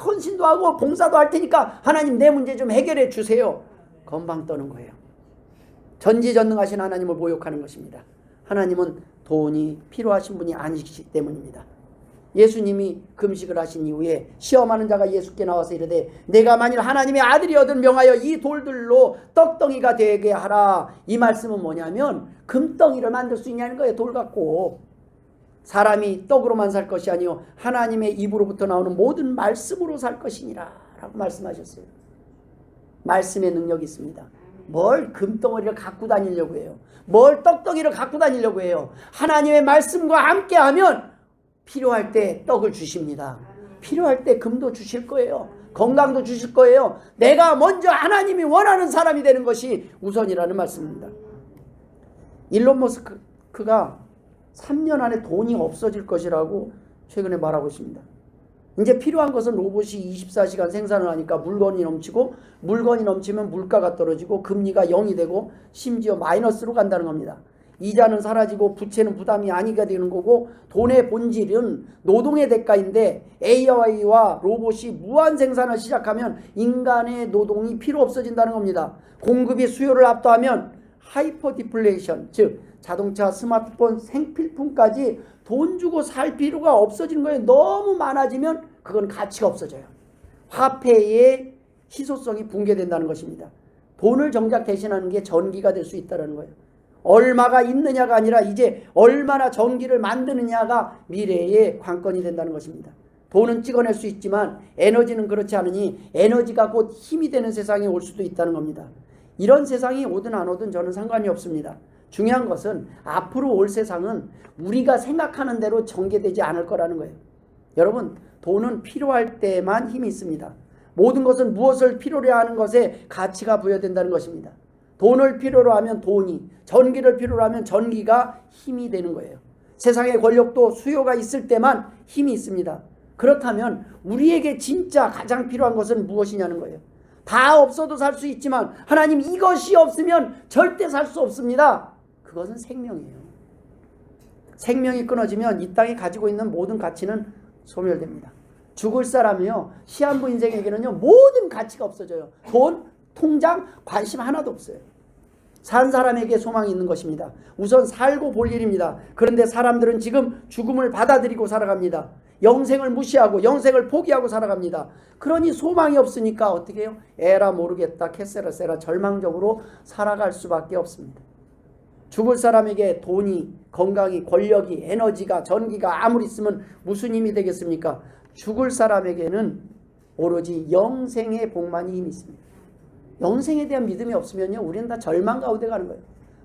헌신도 하고 봉사도 할 테니까 하나님 내 문제 좀 해결해 주세요. 건방 떠는 거예요. 전지전능하신 하나님을 모욕하는 것입니다. 하나님은 돈이 필요하신 분이 아니시기 때문입니다. 예수님이 금식을 하신 이후에 시험하는 자가 예수께 나와서 이르되 내가 만일 하나님의 아들이거든 명하여 이 돌들로 떡덩이가 되게 하라. 이 말씀은 뭐냐면 금덩이를 만들 수 있냐는 거예요. 돌 갖고. 사람이 떡으로만 살 것이 아니요 하나님의 입으로부터 나오는 모든 말씀으로 살 것이니라 라고 말씀하셨어요. 말씀의 능력이 있습니다. 뭘 금덩어리를 갖고 다니려고 해요. 뭘 떡덩이를 갖고 다니려고 해요. 하나님의 말씀과 함께하면 필요할 때 떡을 주십니다. 필요할 때 금도 주실 거예요. 건강도 주실 거예요. 내가 먼저 하나님이 원하는 사람이 되는 것이 우선이라는 말씀입니다. 일론 머스크가 3년 안에 돈이 없어질 것이라고 최근에 말하고 있습니다. 이제 필요한 것은 로봇이 24시간 생산을 하니까 물건이 넘치고, 물건이 넘치면 물가가 떨어지고 금리가 0이 되고 심지어 마이너스로 간다는 겁니다. 이자는 사라지고 부채는 부담이 아니게 되는 거고, 돈의 본질은 노동의 대가인데 AI와 로봇이 무한 생산을 시작하면 인간의 노동이 필요 없어진다는 겁니다. 공급이 수요를 압도하면 하이퍼 디플레이션, 즉 자동차, 스마트폰, 생필품까지 돈 주고 살 필요가 없어지는 거예요. 너무 많아지면 그건 가치가 없어져요. 화폐의 희소성이 붕괴된다는 것입니다. 돈을 정작 대신하는 게 전기가 될 수 있다는 거예요. 얼마가 있느냐가 아니라 이제 얼마나 전기를 만드느냐가 미래의 관건이 된다는 것입니다. 돈은 찍어낼 수 있지만 에너지는 그렇지 않으니 에너지가 곧 힘이 되는 세상이 올 수도 있다는 겁니다. 이런 세상이 오든 안 오든 저는 상관이 없습니다. 중요한 것은 앞으로 올 세상은 우리가 생각하는 대로 전개되지 않을 거라는 거예요. 여러분, 돈은 필요할 때만 힘이 있습니다. 모든 것은 무엇을 필요로 하는 것에 가치가 부여된다는 것입니다. 돈을 필요로 하면 돈이, 전기를 필요로 하면 전기가 힘이 되는 거예요. 세상의 권력도 수요가 있을 때만 힘이 있습니다. 그렇다면 우리에게 진짜 가장 필요한 것은 무엇이냐는 거예요. 다 없어도 살 수 있지만 하나님 이것이 없으면 절대 살 수 없습니다. 그것은 생명이에요. 생명이 끊어지면 이 땅이 가지고 있는 모든 가치는 소멸됩니다. 죽을 사람이요, 시한부 인생에게는요 모든 가치가 없어져요. 돈, 통장, 관심 하나도 없어요. 산 사람에게 소망이 있는 것입니다. 우선 살고 볼 일입니다. 그런데 사람들은 지금 죽음을 받아들이고 살아갑니다. 영생을 무시하고 영생을 포기하고 살아갑니다. 그러니 소망이 없으니까 어떻게 해요? 에라 모르겠다 캐세라세라 절망적으로 살아갈 수밖에 없습니다. 죽을 사람에게 돈이, 건강이, 권력이, 에너지가, 전기가 아무리 있으면 무슨 힘이 되겠습니까? 죽을 사람에게는 오로지 영생의 복만이 힘이 있습니다. 영생에 대한 믿음이 없으면요 우리는 다 절망 가운데 가는 거예요.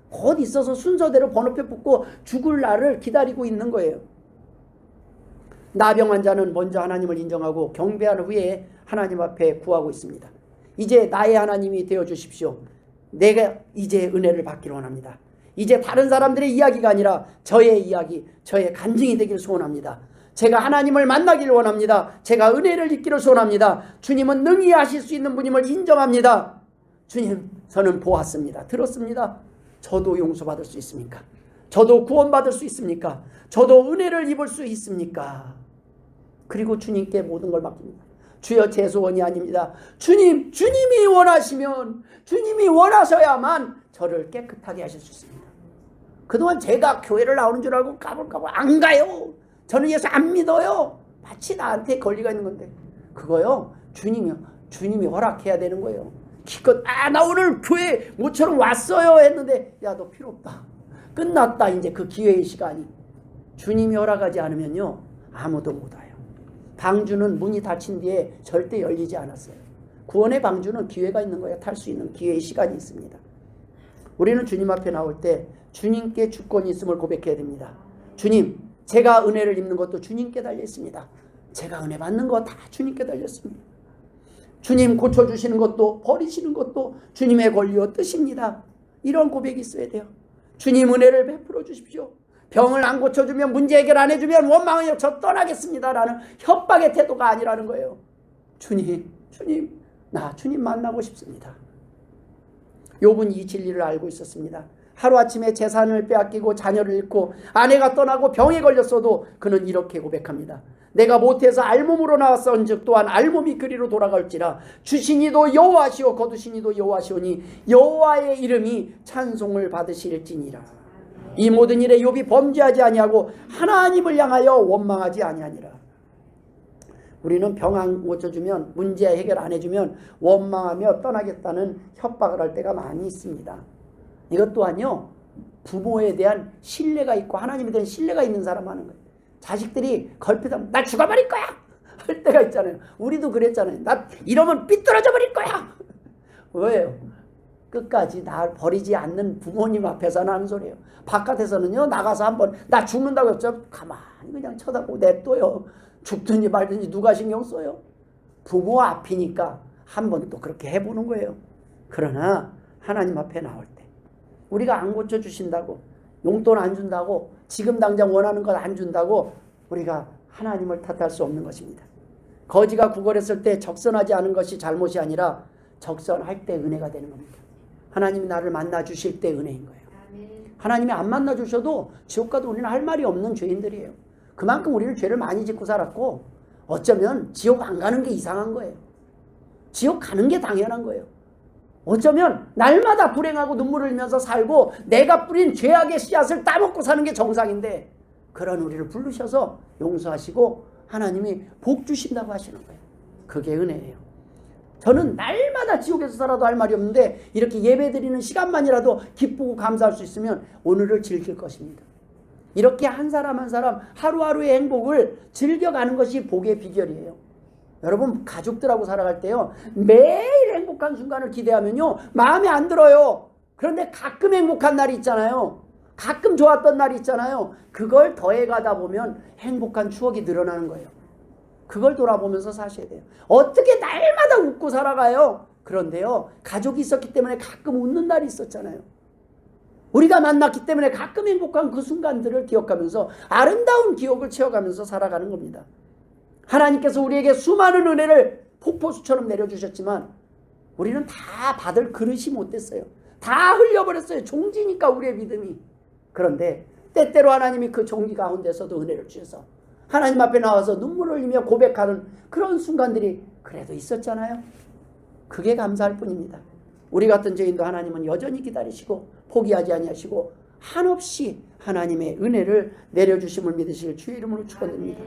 곧 있어서 순서대로 번호표 붙고 죽을 날을 기다리고 있는 거예요. 나병 환자는 먼저 하나님을 인정하고 경배한 후에 하나님 앞에 구하고 있습니다. 이제 나의 하나님이 되어 주십시오. 내가 이제 은혜를 받기를 원합니다. 이제 다른 사람들의 이야기가 아니라 저의 이야기, 저의 간증이 되기를 소원합니다. 제가 하나님을 만나기를 원합니다. 제가 은혜를 입기를 소원합니다. 주님은 능히 하실 수 있는 분임을 인정합니다. 주님, 저는 보았습니다. 들었습니다. 저도 용서받을 수 있습니까? 저도 구원받을 수 있습니까? 저도 은혜를 입을 수 있습니까? 그리고 주님께 모든 걸 맡깁니다. 주여, 제 소원이 아닙니다. 주님, 주님이 원하시면, 주님이 원하셔야만 저를 깨끗하게 하실 수 있습니다. 그동안 제가 교회를 나오는 줄 알고 까불까불 안 가요. 저는 예수 안 믿어요. 마치 나한테 권리가 있는 건데 그거요 주님이 허락해야 되는 거예요. 기껏 나 오늘 교회 모처럼 왔어요 했는데 야, 너 필요 없다, 끝났다, 이제 그 기회의 시간이. 주님이 허락하지 않으면요 아무도 못 와요. 방주는 문이 닫힌 뒤에 절대 열리지 않았어요. 구원의 방주는 기회가 있는 거예요. 탈 수 있는 기회의 시간이 있습니다. 우리는 주님 앞에 나올 때 주님께 주권이 있음을 고백해야 됩니다. 주님, 제가 은혜를 입는 것도 주님께 달려 있습니다. 제가 은혜 받는 거 다 주님께 달렸습니다. 주님 고쳐주시는 것도 버리시는 것도 주님의 권리와 뜻입니다. 이런 고백이 있어야 돼요. 주님, 은혜를 베풀어 주십시오. 병을 안 고쳐주면, 문제 해결 안 해주면 원망하여 저 떠나겠습니다라는 협박의 태도가 아니라는 거예요. 주님, 나 주님 만나고 싶습니다. 욥은 이 진리를 알고 있었습니다. 하루아침에 재산을 빼앗기고 자녀를 잃고 아내가 떠나고 병에 걸렸어도 그는 이렇게 고백합니다. 내가 못해서 알몸으로 나왔은즉 또한 알몸이 그리로 돌아갈지라. 주시니도 여호와시오 거두시니도 여호와시오니 여호와의 이름이 찬송을 받으실지니라. 이 모든 일에 욥이 범죄하지 아니하고 하나님을 향하여 원망하지 아니하니라. 우리는 병 안 고쳐주면, 문제 해결 안 해주면 원망하며 떠나겠다는 협박을 할 때가 많이 있습니다. 이것 또한요 부모에 대한 신뢰가 있고 하나님에 대한 신뢰가 있는 사람 하는 거예요. 자식들이 걸핏하면 나 죽어버릴 거야 할 때가 있잖아요. 우리도 그랬잖아요. 나 이러면 삐뚤어져 버릴 거야. 왜요? 끝까지 날 버리지 않는 부모님 앞에서는 하는 소리예요. 바깥에서는요 나가서 한번 나 죽는다고 했죠, 가만히 그냥 쳐다보고 냅둬요. 죽든지 말든지 누가 신경 써요? 부모 앞이니까 한번 또 그렇게 해보는 거예요. 그러나 하나님 앞에 나올 때 우리가 안 고쳐주신다고, 용돈 안 준다고, 지금 당장 원하는 것 안 준다고 우리가 하나님을 탓할 수 없는 것입니다. 거지가 구걸했을 때 적선하지 않은 것이 잘못이 아니라 적선할 때 은혜가 되는 겁니다. 하나님이 나를 만나 주실 때 은혜인 거예요. 하나님이 안 만나 주셔도 지옥 가도 우리는 할 말이 없는 죄인들이에요. 그만큼 우리는 죄를 많이 짓고 살았고 어쩌면 지옥 안 가는 게 이상한 거예요. 지옥 가는 게 당연한 거예요. 어쩌면 날마다 불행하고 눈물을 흘리면서 살고 내가 뿌린 죄악의 씨앗을 따먹고 사는 게 정상인데 그런 우리를 부르셔서 용서하시고 하나님이 복 주신다고 하시는 거예요. 그게 은혜예요. 저는 날마다 지옥에서 살아도 할 말이 없는데 이렇게 예배드리는 시간만이라도 기쁘고 감사할 수 있으면 오늘을 즐길 것입니다. 이렇게 한 사람 한 사람 하루하루의 행복을 즐겨가는 것이 복의 비결이에요. 여러분 가족들하고 살아갈 때요 매일 행복한 순간을 기대하면요 마음에 안 들어요. 그런데 가끔 행복한 날이 있잖아요. 가끔 좋았던 날이 있잖아요. 그걸 더해가다 보면 행복한 추억이 늘어나는 거예요. 그걸 돌아보면서 사셔야 돼요. 어떻게 날마다 웃고 살아가요? 그런데요 가족이 있었기 때문에 가끔 웃는 날이 있었잖아요. 우리가 만났기 때문에 가끔 행복한 그 순간들을 기억하면서 아름다운 기억을 채워가면서 살아가는 겁니다. 하나님께서 우리에게 수많은 은혜를 폭포수처럼 내려주셨지만 우리는 다 받을 그릇이 못 됐어요. 다 흘려버렸어요. 종지니까 우리의 믿음이. 그런데 때때로 하나님이 그 종기 가운데서도 은혜를 주셔서 하나님 앞에 나와서 눈물을 흘리며 고백하는 그런 순간들이 그래도 있었잖아요. 그게 감사할 뿐입니다. 우리 같은 죄인도 하나님은 여전히 기다리시고 포기하지 아니하시고 한없이 하나님의 은혜를 내려주심을 믿으실 주의 이름으로 축원드립니다.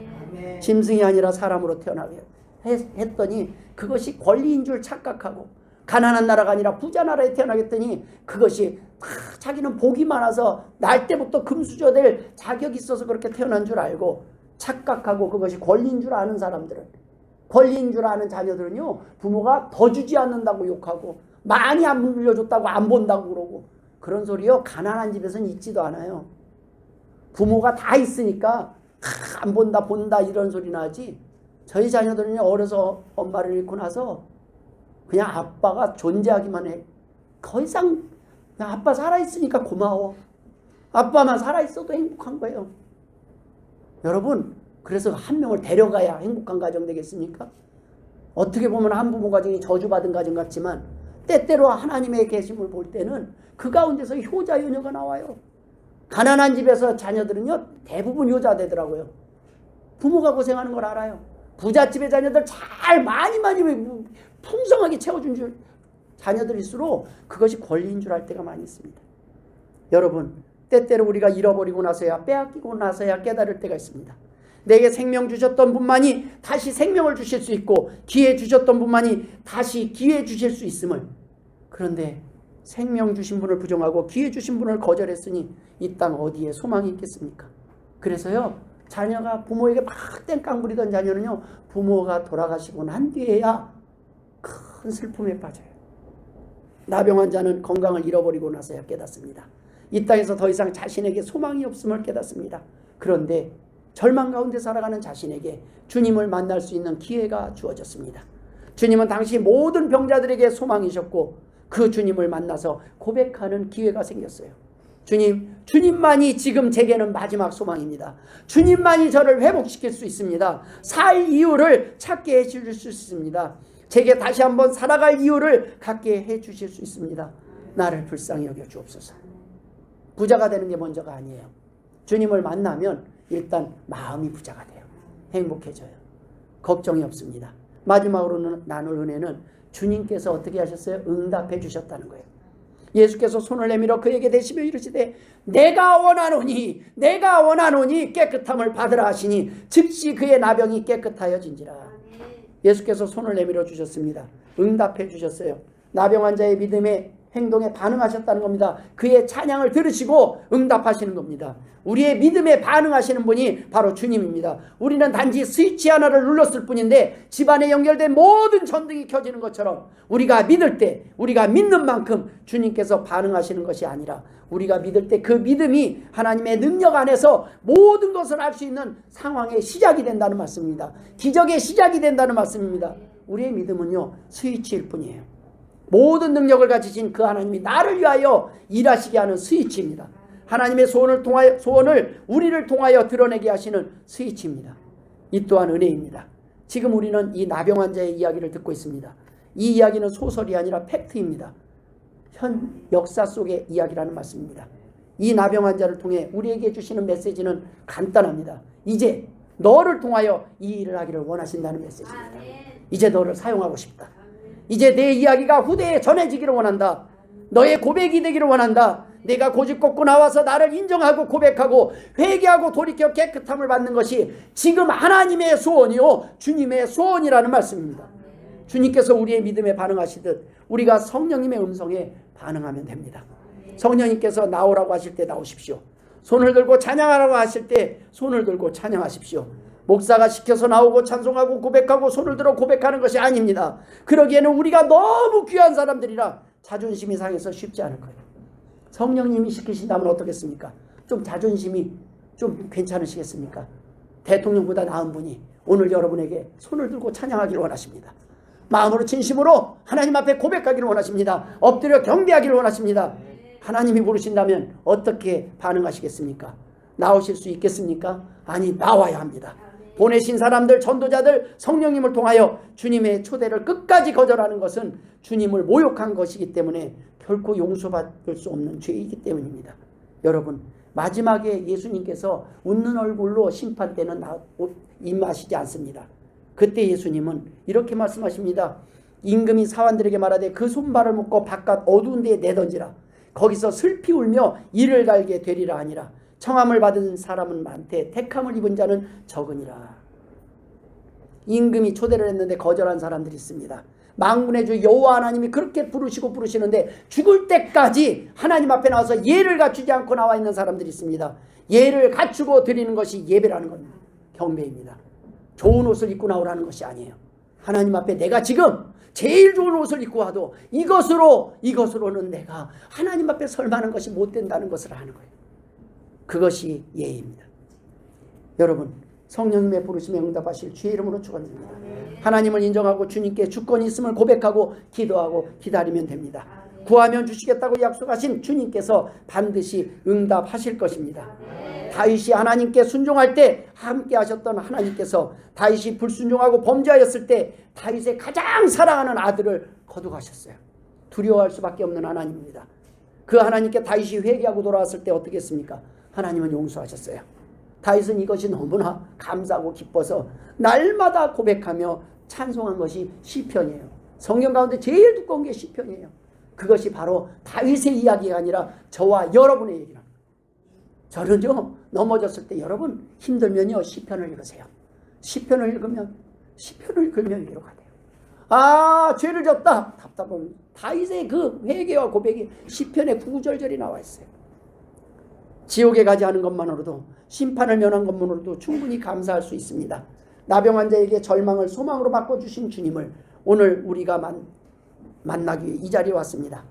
짐승이 아니라 사람으로 태어나게 했더니 그것이 권리인 줄 착각하고 가난한 나라가 아니라 부자 나라에 태어나겠더니 그것이 자기는 복이 많아서 날 때부터 금수저 될 자격이 있어서 그렇게 태어난 줄 알고 착각하고 그것이 권리인 줄 아는 사람들은 권리인 줄 아는 자녀들은요 부모가 더 주지 않는다고 욕하고 많이 안 물려줬다고 안 본다고 그러고 그런 소리요 가난한 집에서는 있지도 않아요. 부모가 다 있으니까 안 본다 본다 이런 소리나 하지. 저희 자녀들은 어려서 엄마를 잃고 나서 그냥 아빠가 존재하기만 해. 더 이상 그냥 아빠 살아있으니까 고마워. 아빠만 살아있어도 행복한 거예요. 여러분 그래서 한 명을 데려가야 행복한 가정 되겠습니까? 어떻게 보면 한 부모 가정이 저주받은 가정 같지만 때때로 하나님의 계심을 볼 때는 그 가운데서 효자 효녀가 나와요. 가난한 집에서 자녀들은요 대부분 효자 되더라고요. 부모가 고생하는 걸 알아요. 부잣집의 자녀들 잘 많이 풍성하게 채워준 줄 자녀들일수록 그것이 권리인 줄 알 때가 많이 있습니다. 여러분 때때로 우리가 잃어버리고 나서야 빼앗기고 나서야 깨달을 때가 있습니다. 내게 생명 주셨던 분만이 다시 생명을 주실 수 있고 기회 주셨던 분만이 다시 기회 주실 수 있음을. 그런데 생명 주신 분을 부정하고 기회 주신 분을 거절했으니 이 땅 어디에 소망이 있겠습니까? 그래서요 자녀가 부모에게 막 땡깡 부리던 자녀는요 부모가 돌아가시고 난 뒤에야 큰 슬픔에 빠져요. 나병 환자는 건강을 잃어버리고 나서야 깨닫습니다. 이 땅에서 더 이상 자신에게 소망이 없음을 깨닫습니다. 그런데 절망 가운데 살아가는 자신에게 주님을 만날 수 있는 기회가 주어졌습니다. 주님은 당시 모든 병자들에게 소망이셨고 그 주님을 만나서 고백하는 기회가 생겼어요. 주님만이 지금 제게는 마지막 소망입니다. 주님만이 저를 회복시킬 수 있습니다. 살 이유를 찾게 해주실 수 있습니다. 제게 다시 한번 살아갈 이유를 갖게 해주실 수 있습니다. 나를 불쌍히 여겨 주옵소서. 부자가 되는 게 먼저가 아니에요. 주님을 만나면 일단 마음이 부자가 돼요. 행복해져요. 걱정이 없습니다. 마지막으로 나눌 은혜는 주님께서 어떻게 하셨어요? 응답해 주셨다는 거예요. 예수께서 손을 내밀어 그에게 대시며 이르시되 내가 원하노니 깨끗함을 받으라 하시니 즉시 그의 나병이 깨끗하여진지라. 예수께서 손을 내밀어 주셨습니다. 응답해 주셨어요. 나병 환자의 믿음의 행동에 반응하셨다는 겁니다. 그의 찬양을 들으시고 응답하시는 겁니다. 우리의 믿음에 반응하시는 분이 바로 주님입니다. 우리는 단지 스위치 하나를 눌렀을 뿐인데 집안에 연결된 모든 전등이 켜지는 것처럼 우리가 믿을 때 우리가 믿는 만큼 주님께서 반응하시는 것이 아니라 우리가 믿을 때 그 믿음이 하나님의 능력 안에서 모든 것을 할 수 있는 상황의 시작이 된다는 말씀입니다. 기적의 시작이 된다는 말씀입니다. 우리의 믿음은요 스위치일 뿐이에요. 모든 능력을 가지신 그 하나님이 나를 위하여 일하시게 하는 스위치입니다. 하나님의 소원을 우리를 통하여 드러내게 하시는 스위치입니다. 이 또한 은혜입니다. 지금 우리는 이 나병 환자의 이야기를 듣고 있습니다. 이 이야기는 소설이 아니라 팩트입니다. 현 역사 속의 이야기라는 말씀입니다. 이 나병 환자를 통해 우리에게 주시는 메시지는 간단합니다. 이제 너를 통하여 이 일을 하기를 원하신다는 메시지입니다. 이제 너를 사용하고 싶다. 이제 내 이야기가 후대에 전해지기를 원한다. 너의 고백이 되기를 원한다. 내가 고집 꺾고 나와서 나를 인정하고 고백하고 회개하고 돌이켜 깨끗함을 받는 것이 지금 하나님의 소원이요 주님의 소원이라는 말씀입니다. 주님께서 우리의 믿음에 반응하시듯 우리가 성령님의 음성에 반응하면 됩니다. 성령님께서 나오라고 하실 때 나오십시오. 손을 들고 찬양하라고 하실 때 손을 들고 찬양하십시오. 목사가 시켜서 나오고 찬송하고 고백하고 손을 들어 고백하는 것이 아닙니다. 그러기에는 우리가 너무 귀한 사람들이라 자존심이 상해서 쉽지 않을 거예요. 성령님이 시키신다면 어떻겠습니까? 좀 자존심이 좀 괜찮으시겠습니까? 대통령보다 나은 분이 오늘 여러분에게 손을 들고 찬양하기를 원하십니다. 마음으로 진심으로 하나님 앞에 고백하기를 원하십니다. 엎드려 경배하기를 원하십니다. 하나님이 부르신다면 어떻게 반응하시겠습니까? 나오실 수 있겠습니까? 아니, 나와야 합니다. 보내신 사람들, 전도자들, 성령님을 통하여 주님의 초대를 끝까지 거절하는 것은 주님을 모욕한 것이기 때문에 결코 용서받을 수 없는 죄이기 때문입니다. 여러분, 마지막에 예수님께서 웃는 얼굴로 심판 때는 임하시지 않습니다. 그때 예수님은 이렇게 말씀하십니다. 임금이 사환들에게 말하되 그 손발을 묶고 바깥 어두운 데에 내던지라. 거기서 슬피 울며 이를 갈게 되리라 하니라. 청함을 받은 사람은 많되 택함을 입은 자는 적으니라. 임금이 초대를 했는데 거절한 사람들이 있습니다. 만군의 주 여호와 하나님이 그렇게 부르시는데 죽을 때까지 하나님 앞에 나와서 예를 갖추지 않고 나와 있는 사람들이 있습니다. 예를 갖추고 드리는 것이 예배라는 겁니다. 경배입니다. 좋은 옷을 입고 나오라는 것이 아니에요. 하나님 앞에 내가 지금 제일 좋은 옷을 입고 와도 이것으로는 내가 하나님 앞에 설 만한 것이 못 된다는 것을 아는 거예요. 그것이 예입니다. 여러분, 성령님의 부르심에 응답하실 주의 이름으로 축원드립니다. 하나님을 인정하고 주님께 주권이 있음을 고백하고 기도하고 기다리면 됩니다. 구하면 주시겠다고 약속하신 주님께서 반드시 응답하실 것입니다. 다윗이 하나님께 순종할 때 함께 하셨던 하나님께서 다윗이 불순종하고 범죄하였을 때 다윗의 가장 사랑하는 아들을 거두가셨어요. 두려워할 수밖에 없는 하나님입니다. 그 하나님께 다윗이 회개하고 돌아왔을 때 어떻게 했습니까? 하나님은 용서하셨어요. 다윗은 이것이 너무나 감사하고 기뻐서 날마다 고백하며 찬송한 것이 시편이에요. 성경 가운데 제일 두꺼운 게 시편이에요. 그것이 바로 다윗의 이야기가 아니라 저와 여러분의 얘기입니다. 저는요, 넘어졌을 때 여러분 힘들면요 시편을 읽으세요. 시편을 읽으면 여기로 가대요. 아, 죄를 졌다 답답하면 다윗의 그 회개와 고백이 시편의 구구절절이 나와 있어요. 지옥에 가지 않은 것만으로도, 심판을 면한 것만으로도 충분히 감사할 수 있습니다. 나병 환자에게 절망을 소망으로 바꿔주신 주님을 오늘 우리가 만나기 위해 이 자리에 왔습니다.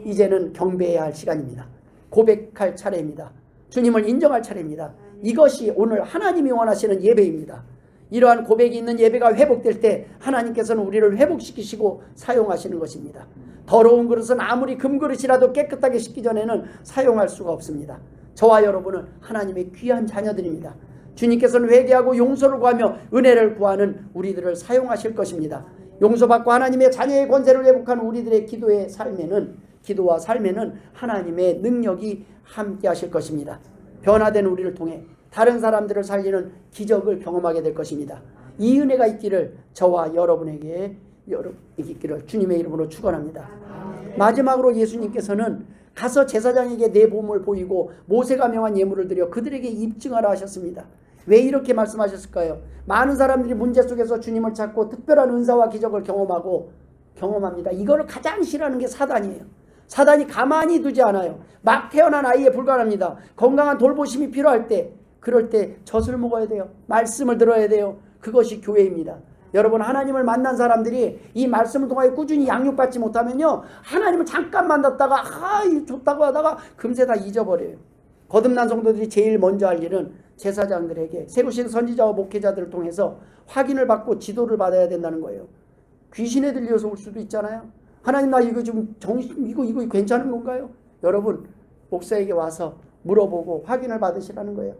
이제는 경배해야 할 시간입니다. 고백할 차례입니다. 주님을 인정할 차례입니다. 이것이 오늘 하나님이 원하시는 예배입니다. 이러한 고백이 있는 예배가 회복될 때 하나님께서는 우리를 회복시키시고 사용하시는 것입니다. 더러운 그릇은 아무리 금그릇이라도 깨끗하게 씻기 전에는 사용할 수가 없습니다. 저와 여러분은 하나님의 귀한 자녀들입니다. 주님께서는 회개하고 용서를 구하며 은혜를 구하는 우리들을 사용하실 것입니다. 용서받고 하나님의 자녀의 권세를 회복한 우리들의 기도와 삶에는 하나님의 능력이 함께 하실 것입니다. 변화된 우리를 통해 다른 사람들을 살리는 기적을 경험하게 될 것입니다. 이 은혜가 있기를 저와 여러분에게 있기를 주님의 이름으로 축원합니다. 마지막으로 예수님께서는 가서 제사장에게 내 몸을 보이고 모세가 명한 예물을 드려 그들에게 입증하라 하셨습니다. 왜 이렇게 말씀하셨을까요? 많은 사람들이 문제 속에서 주님을 찾고 특별한 은사와 기적을 경험합니다. 이거를 가장 싫어하는 게 사단이에요. 사단이 가만히 두지 않아요. 막 태어난 아이에 불과합니다. 건강한 돌보심이 필요할 때, 그럴 때 젖을 먹어야 돼요. 말씀을 들어야 돼요. 그것이 교회입니다. 여러분, 하나님을 만난 사람들이 이 말씀을 통하여 꾸준히 양육받지 못하면요, 하나님을 잠깐 만났다가 좋다고 하다가 금세 다 잊어버려요. 거듭난 성도들이 제일 먼저 할 일은 제사장들에게 세우신 선지자와 목회자들을 통해서 확인을 받고 지도를 받아야 된다는 거예요. 귀신에 들려서 올 수도 있잖아요. 하나님, 나 이거 좀 이거 괜찮은 건가요? 여러분, 목사에게 와서 물어보고 확인을 받으시라는 거예요.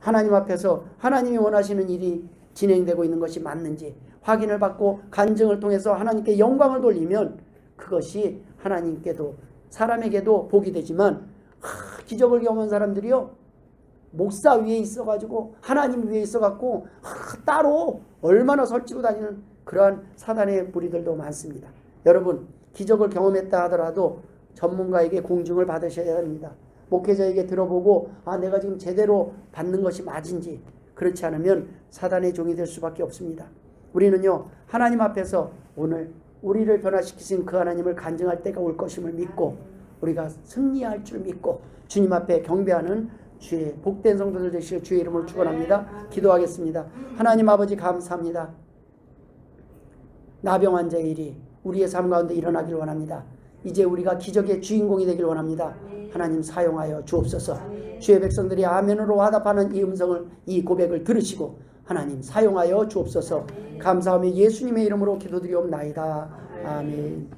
하나님 앞에서 하나님이 원하시는 일이 진행되고 있는 것이 맞는지 확인을 받고 간증을 통해서 하나님께 영광을 돌리면 그것이 하나님께도 사람에게도 복이 되지만, 기적을 경험한 사람들이요, 목사 위에 있어가지고 하나님 위에 있어갖고 따로 얼마나 설치고 다니는 그러한 사단의 무리들도 많습니다. 여러분, 기적을 경험했다 하더라도 전문가에게 공증을 받으셔야 합니다. 목회자에게 들어보고 내가 지금 제대로 받는 것이 맞은지, 그렇지 않으면 사단의 종이 될 수밖에 없습니다. 우리는요, 하나님 앞에서 오늘 우리를 변화시키신 그 하나님을 간증할 때가 올 것임을 믿고 우리가 승리할 줄 믿고 주님 앞에 경배하는 주의 복된 성도들 되시길 주의 이름으로 축원합니다. 기도하겠습니다. 하나님 아버지 감사합니다. 나병 환자의 일이 우리의 삶 가운데 일어나길 원합니다. 이제 우리가 기적의 주인공이 되길 원합니다. 하나님 사용하여 주옵소서. 주의 백성들이 아멘으로 화답하는 이 음성을, 이 고백을 들으시고 하나님 사용하여 주옵소서. 감사하며 예수님의 이름으로 기도드리옵나이다. 아멘.